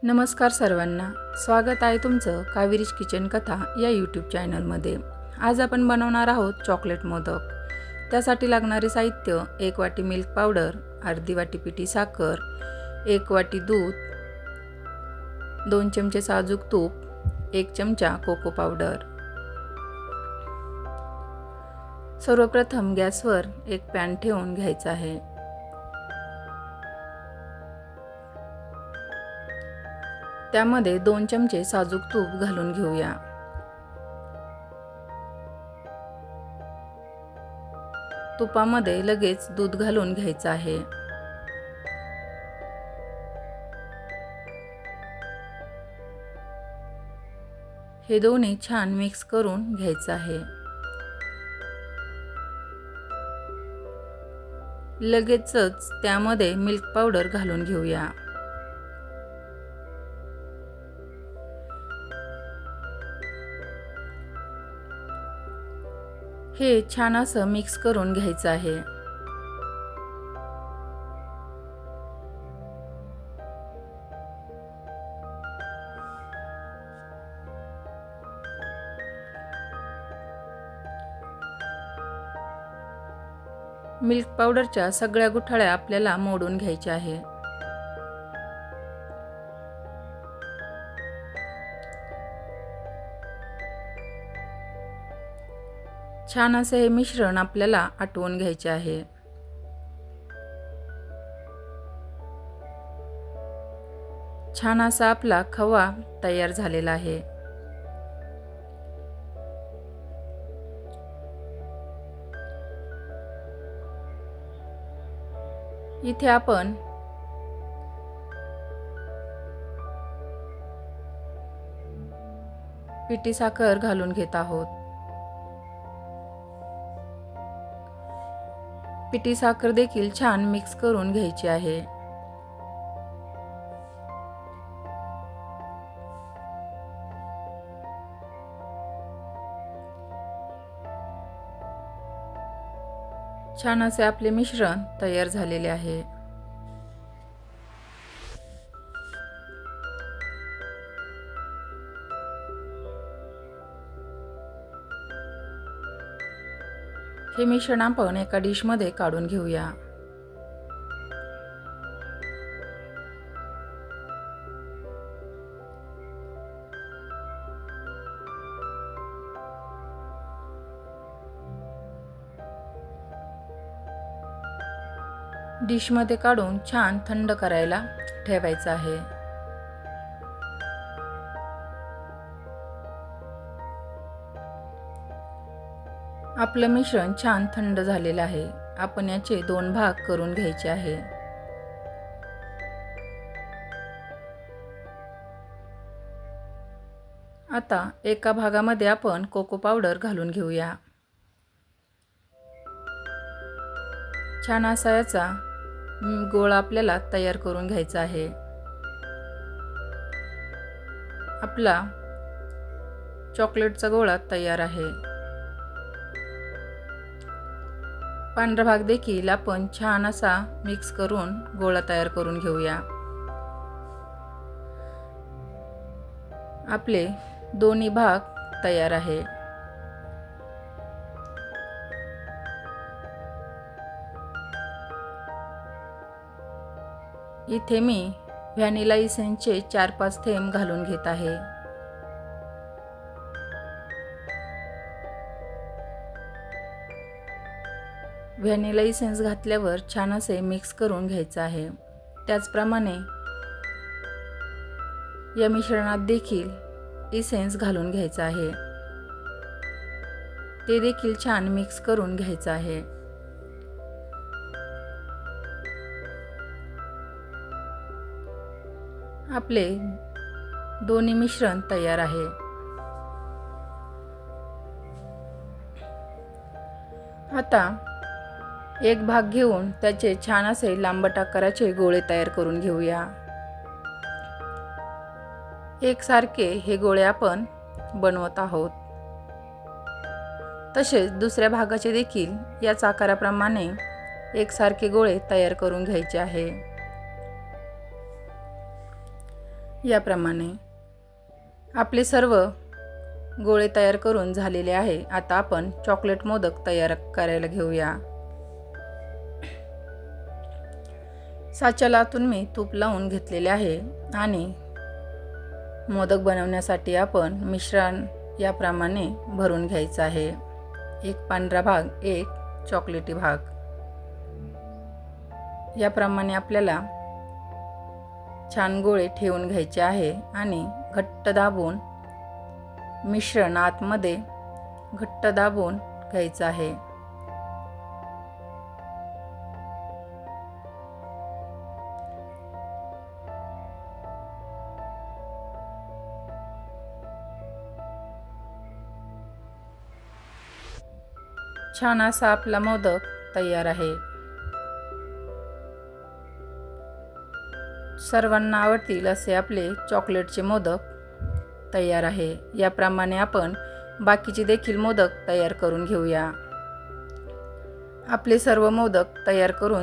नमस्कार सर्वांना, स्वागत आहे तुमचं कावेरीज किचन कथा या यूट्यूब चॅनलमध्ये। आज आपण बनवणार आहोत चॉकलेट मोदक। त्यासाठी लागणारे साहित्य: 1 वाटी मिल्क पावडर, अर्धी वाटी पिठी साखर, 1 वाटी दूध, 2 चमचे साजूक तूप, 1 चमचा कोको पावडर। सर्वप्रथम गॅसवर एक पॅन ठेवून घ्यायचा आहे। त्यामध्ये 2 चमचे साजूक तूप घालून घेऊया। तुपामध्ये लगेच दूध घालून घ्यायचं आहे। हे दोन्ही छान मिक्स करून घ्यायचं आहे। लगेचच त्यामध्ये मिल्क पावडर घालून घेऊया। हे छान असं मिक्स करून घ्यायचं आहे। मिल्क पावडरच्या सगळ्या गुठळ्या आपल्याला मोडून घ्यायच्या आहे। छान असे हे मिश्रण आपल्याला आटवून घ्यायचे आहे। छान असा आपला खवा तयार झालेला आहे। इथे आपण पिठी साखर घालून घेत आहोत। पिठी साखर देखील छान मिक्स करून घ्यायची आहे। छान असे आपले मिश्रण तयार झालेले आहे। हे मिश्रण आपण एका डिश मध्ये काढून घेऊया। डिश मध्ये काढून छान थंड करायला ठेवायचं आहे। आपलं मिश्रण छान थंड झालेलं आहे। आपण याचे 2 भाग करून घ्यायचे आहे। आता एका भागामध्ये आपण कोको पावडर घालून घेऊया। छान असा याचा गोळा आपल्याला तयार करून घ्यायचा आहे। आपला चॉकलेटचा गोळा तयार आहे। पांढरा भाग देखील आपण छान असा मिक्स करून गोळा तयार करून घेऊया। आपले दोन्ही भाग तयार आहे। इथे मी व्हॅनिला इसेन्सचे 4-5 थेंब घालून घेत आहे। व्हॅनिला इसेन्स घातल्यावर छान असे मिक्स करून घ्यायचं आहे। त्याचप्रमाणे या मिश्रणात देखील इसेन्स घालून घ्यायचं आहे। ते देखील छान मिक्स करून घ्यायचं आहे। आपले दोन्ही मिश्रण तयार आहे। आता एक भाग घेऊन त्याचे छान असे लांबट आकाराचे गोळे तयार करून घेऊया। एकसारखे हे गोळे आपण बनवत आहोत। तसेच दुसऱ्या भागाचे देखील याच आकाराप्रमाणे एकसारखे गोळे तयार करून घ्यायचे आहे। याप्रमाणे आपले सर्व गोळे तयार करून झालेले आहे. आता आपण चॉकलेट मोदक तयार करायला घेऊया. साच्याला आतून मी तूप लावून घेतलेले आहे आणि मोदक बनवण्यासाठी आपण मिश्रण याप्रमाणे भरून घ्यायचं आहे. एक पांढरा भाग, एक चॉकलेटी भाग. याप्रमाणे आपल्याला छान गोळे ठेवून घ्यायचे आहे आणि घट्ट दाबून मिश्रण आतमध्ये घट्ट दाबून घ्यायचं आहे. छान असा आपला मोदक तयार आहे. सर्वांना आवडतील असे आपले चॉकलेटचे मोदक तयार आहे. याप्रमाणे आपण बाकीचे देखील मोदक तयार करून घेऊया. आपले सर्व मोदक तयार करून